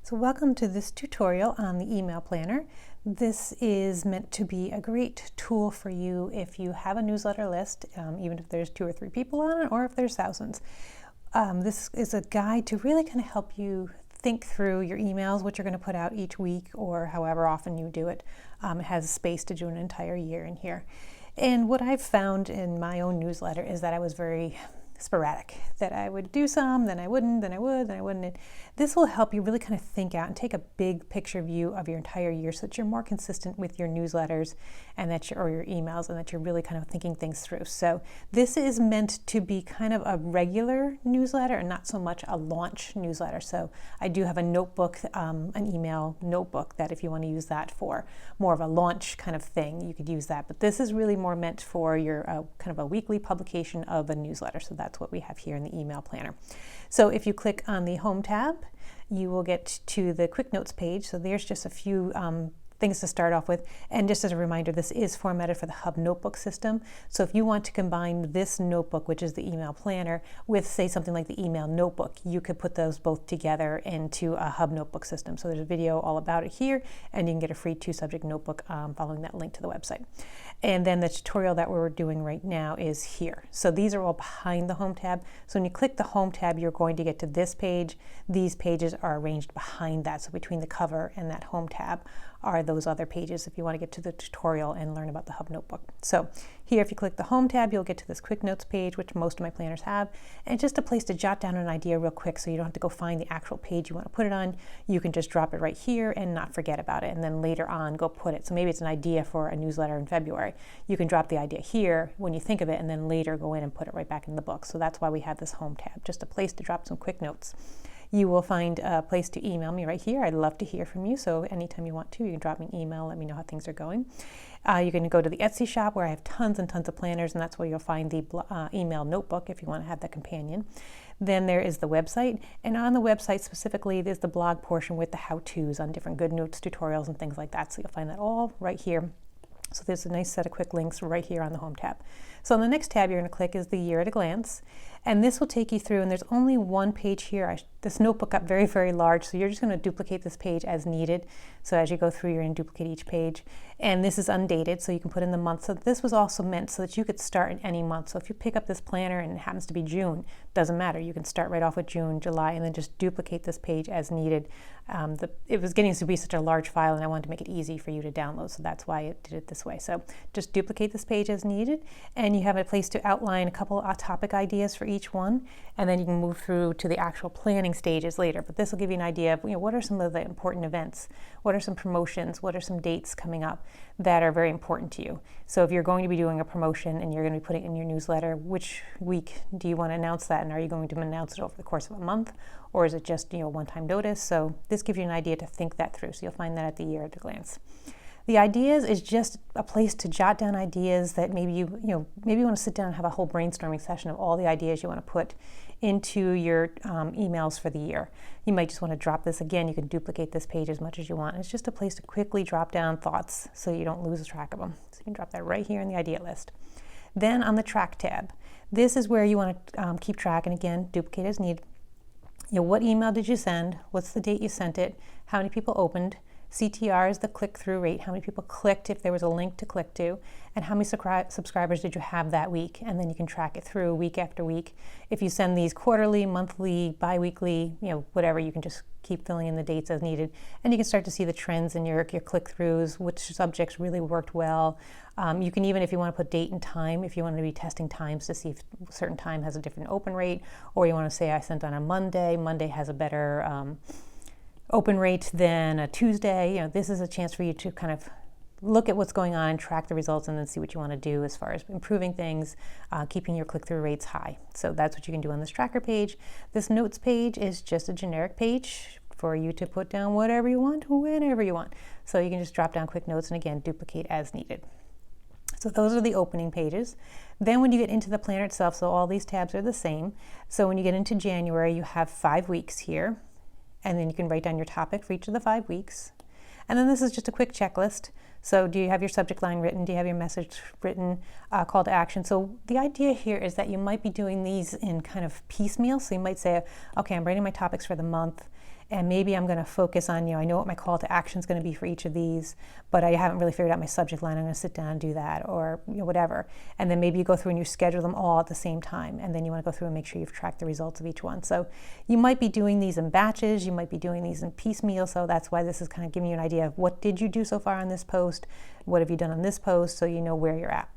So welcome to this tutorial on the email planner. This is meant to be a great tool for you if you have a newsletter list, even if there's 2 or 3 people on it, or if there's thousands. This is a guide to really kind of help you think through your emails, what you're going to put out each week or however often you do it. It has space to do an entire year in here. And what I've found in my own newsletter is that I was very sporadic, that I would do some, then I wouldn't, then I would, then I wouldn't. This will help you really kind of think out and take a big picture view of your entire year so that you're more consistent with your newsletters and that or your emails, and that you're really kind of thinking things through. So this is meant to be kind of a regular newsletter and not so much a launch newsletter. So I do have a notebook, an email notebook, that if you want to use that for more of a launch kind of thing, you could use that. But this is really more meant for your kind of a weekly publication of a newsletter. So that's what we have here in the email planner. So if you click on the Home tab, you will get to the Quick Notes page. So there's just a few things to start off with. And just as a reminder, this is formatted for the Hub Notebook system. So if you want to combine this notebook, which is the email planner, with say something like the email notebook, you could put those both together into a Hub Notebook system. So there's a video all about it here, and you can get a free 2-subject notebook following that link to the website. And then the tutorial that we're doing right now is here. So these are all behind the Home tab. So when you click the Home tab, you're going to get to this page. These pages are arranged behind that. So between the cover and that Home tab are those other pages if you want to get to the tutorial and learn about the Hub Notebook. So here, if you click the Home tab, you'll get to this Quick Notes page, which most of my planners have. And it's just a place to jot down an idea real quick, so you don't have to go find the actual page you want to put it on. You can just drop it right here and not forget about it, and then later on go put it. So maybe it's an idea for a newsletter in February. You can drop the idea here when you think of it, and then later go in and put it right back in the book. So that's why we have this Home tab, just a place to drop some quick notes. You will find a place to email me right here. I'd love to hear from you. So anytime you want to, you can drop me an email, let me know how things are going. You're going to go to the Etsy shop where I have tons and tons of planners, and that's where you'll find the email notebook if you want to have that companion. Then there is the website, and on the website specifically, there's the blog portion with the how-tos on different GoodNotes tutorials and things like that. So you'll find that all right here. So there's a nice set of quick links right here on the Home tab. So on the next tab you're going to click is the Year at a Glance, and this will take you through, and there's only one page here. This notebook got very, very large, so you're just going to duplicate this page as needed. So as you go through, you're going to duplicate each page. And this is undated, so you can put in the month. So this was also meant so that you could start in any month. So if you pick up this planner and it happens to be June, doesn't matter. You can start right off with June, July, and then just duplicate this page as needed. It was getting to be such a large file, and I wanted to make it easy for you to download, so that's why it did it this way. So just duplicate this page as needed, and you have a place to outline a couple of topic ideas for each one, and then you can move through to the actual planning stages later. But this will give you an idea of, what are some of the important events, what are some promotions, what are some dates coming up that are very important to you. So if you're going to be doing a promotion and you're going to be putting it in your newsletter, which week do you want to announce that, and are you going to announce it over the course of a month, or is it just one-time notice? So this gives you an idea to think that through. So you'll find that at the Year at a Glance. The ideas is just a place to jot down ideas that maybe maybe you want to sit down and have a whole brainstorming session of all the ideas you want to put into your emails for the year. You might just want to drop this again. You can duplicate this page as much as you want. It's just a place to quickly drop down thoughts so you don't lose track of them. So you can drop that right here in the idea list. Then on the Track tab, this is where you want to keep track, and again, duplicate as needed. What email did you send? What's the date you sent it? How many people opened? CTR is the click-through rate, how many people clicked if there was a link to click to, and how many subscribers did you have that week, and then you can track it through week after week. If you send these quarterly, monthly, bi-weekly, whatever, you can just keep filling in the dates as needed, and you can start to see the trends in your click-throughs, which subjects really worked well. You can even, if you want to put date and time, if you want to be testing times to see if a certain time has a different open rate, or you want to say I sent on a Monday has a better open rate than a Tuesday. This is a chance for you to kind of look at what's going on, track the results, and then see what you want to do as far as improving things, keeping your click-through rates high. So that's what you can do on this tracker page. This notes page is just a generic page for you to put down whatever you want, whenever you want. So you can just drop down quick notes and again, duplicate as needed. So those are the opening pages. Then when you get into the planner itself, so all these tabs are the same. So when you get into January, you have 5 weeks here. And then you can write down your topic for each of the 5 weeks. And then this is just a quick checklist. So do you have your subject line written? Do you have your message written? Call to action. So the idea here is that you might be doing these in kind of piecemeal. So you might say, okay, I'm writing my topics for the month, and maybe I'm going to focus on, I know what my call to action is going to be for each of these, but I haven't really figured out my subject line. I'm going to sit down and do that, or whatever. And then maybe you go through and you schedule them all at the same time, and then you want to go through and make sure you've tracked the results of each one. So you might be doing these in batches, you might be doing these in piecemeal, so that's why this is kind of giving you an idea of what did you do so far on this post, what have you done on this post, so you know where you're at.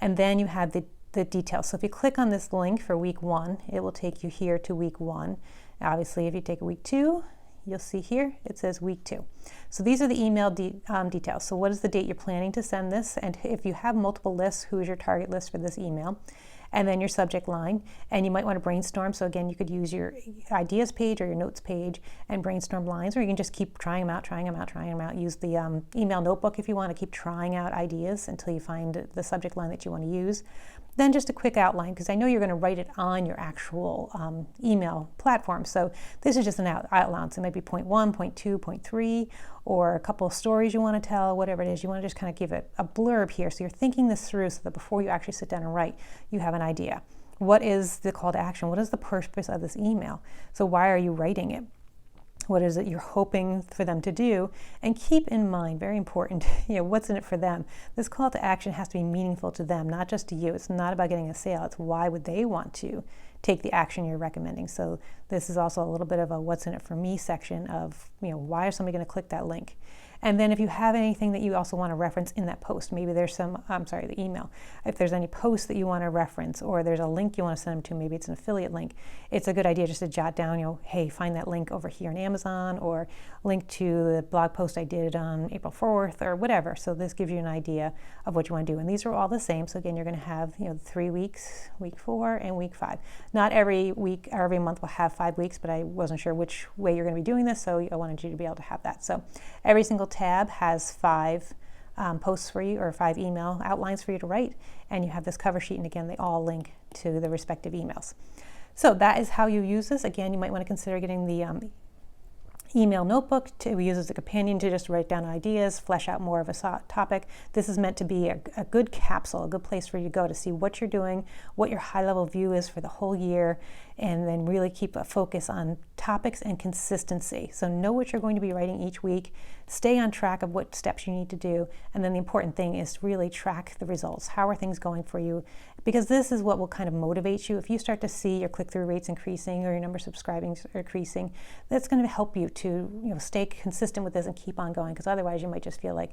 And then you have the details. So if you click on this link for week 1, it will take you here to week 1. Obviously, if you take a week 2, you'll see here it says week 2. So these are the email details. So what is the date you're planning to send this? And if you have multiple lists, who is your target list for this email? And then your subject line. And you might want to brainstorm. So again, you could use your ideas page or your notes page and brainstorm lines, or you can just keep trying them out. Use the email notebook if you want to keep trying out ideas until you find the subject line that you want to use. Then just a quick outline, because I know you're going to write it on your actual email platform. So this is just an outline. So it might be point 1, point 2, point 3, or a couple of stories you want to tell, whatever it is. You want to just kind of give it a blurb here. So you're thinking this through so that before you actually sit down and write, you have an idea. What is the call to action? What is the purpose of this email? So why are you writing it? What is it you're hoping for them to do? And keep in mind, very important, what's in it for them. This call to action has to be meaningful to them, not just to you. It's not about getting a sale. It's why would they want to take the action you're recommending. So this is also a little bit of a what's in it for me section of, why is somebody going to click that link? And then if you have anything that you also want to reference in that post, maybe there's the email. If there's any posts that you want to reference, or there's a link you want to send them to, maybe it's an affiliate link, it's a good idea just to jot down, hey, find that link over here on Amazon, or link to the blog post I did on April 4th, or whatever. So this gives you an idea of what you want to do. And these are all the same. So again, you're going to have, 3 weeks, week 4 and week 5. Not every week or every month will have 5 weeks, but I wasn't sure which way you're going to be doing this, so I wanted you to be able to have that. So every single tab has 5 posts for you, or 5 email outlines for you to write, and you have this cover sheet, and again, they all link to the respective emails. So that is how you use this. Again, you might want to consider getting the email notebook to use as a companion to just write down ideas, flesh out more of a topic. This is meant to be a good capsule, a good place for you to go to see what you're doing, what your high-level view is for the whole year, and then really keep a focus on topics and consistency. So know what you're going to be writing each week, stay on track of what steps you need to do, and then the important thing is really track the results. How are things going for you? Because this is what will kind of motivate you. If you start to see your click-through rates increasing or your number of subscribing increasing, that's going to help you to stay consistent with this and keep on going, because otherwise you might just feel like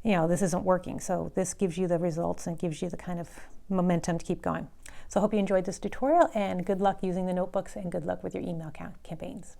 this isn't working. So this gives you the results and gives you the kind of momentum to keep going. So I hope you enjoyed this tutorial, and good luck using the notebooks, and good luck with your email campaigns.